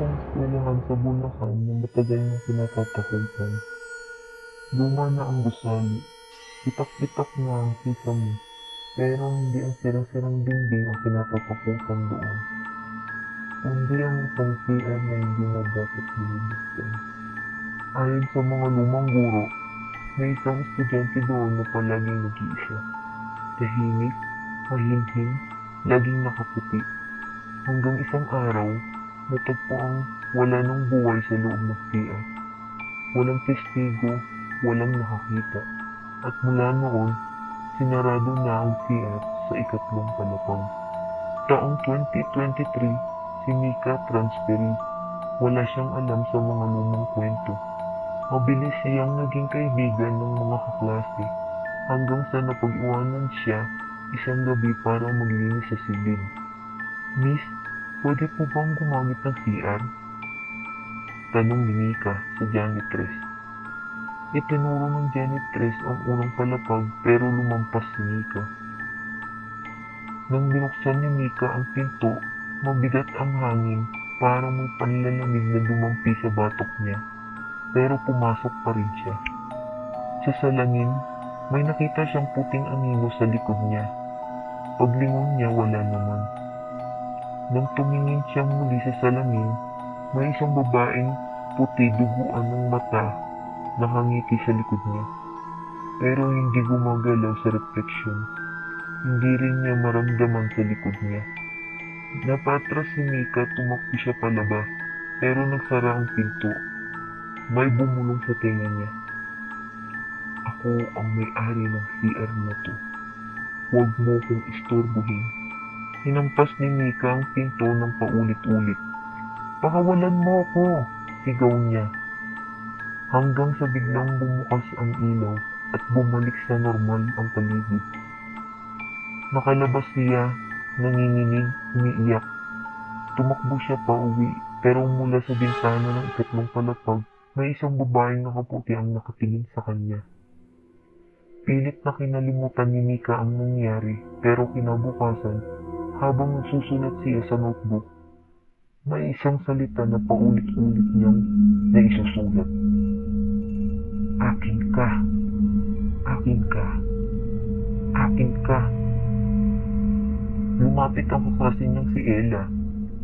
isang eskwelahan sa Bulacan na matagal na kinatatakutan. Luma na ang gusali, itak-itak na ang kisame, pero hindi ang sirang-sirang dingding ang kinatatakutan doon. Kundi ang isang CR na hindi na dapat binibigyan. Ayon sa mga lumang guro, may isang estudyante doon na palaging nag-iisa. Tahimik, mahinhin, laging nakaputi. Hanggang isang araw, natagpuang wala ng buhay sa loob ng CR. Walang testigo, walang nakakita. At mula noon, sinarado na ang CR sa ikatlong palapag. Taong 2023, si Mika transferi. Wala siyang alam sa mga lumang kwento. Mabilis siyang naging kaibigan ng mga kaklase hanggang sa napag-iwanan siya isang gabi para maglinis sa silid. "Miss, pwede po bang gumamit ng CR?" Tanong ni Mika sa janitress. Itinuro ng janitress ang unang palapag pero lumampas si Mika. Nang binuksan ni Mika ang pinto, mabigat ang hangin, parang may panlalamig na dumampi sa batok niya. Pero pumasok pa rin siya. Sa salamin, may nakita siyang puting anino sa likod niya. Paglingon niya, wala naman. Nang tumingin siya muli sa salamin, may isang babaeng puti duguan ng mata nakangiti sa likod niya. Pero hindi gumagalaw sa refleksyon. Hindi rin niya maramdaman sa likod niya. Napatras si Mika, tumakbo siya palabas, pero nagsara ang pinto. May bumulong sa tenga niya. "Ako ang may-ari ng CR na to. Huwag mo kong istorbohin." Hinampas ni Mika ang pinto ng paulit-ulit. "Pakawalan mo ako!" sigaw niya. Hanggang sa biglang bumukas ang ilaw at bumalik sa normal ang paligid. Nakalabas siya, nanginginig, umiiyak. Tumakbo siya pa uwi, pero mula sa bintana ng ikatlong palapag, may isang babaeng nakaputi ang nakatingin sa kanya. Pilit na kinalimutan ni Mika ang nangyari, pero kinabukasan, habang nagsusulat siya sa notebook, may isang salita na paulit-ulit niyang naisusulat. "Akin ka, akin ka, akin ka." Lumapit ang kaklase niyang si Ella.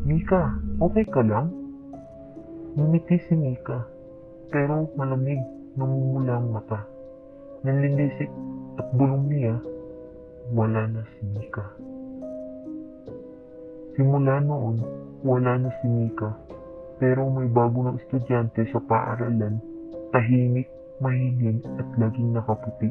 "Mika, okay ka lang?" Ngumiti si Mika, pero malamig, namumula ang mata. Nanlilisik at bulong niya, wala na si Mika. Simula noon, wala na si Mika, pero may bago ng estudyante sa paaralan, tahimik, mahihin at laging nakaputi.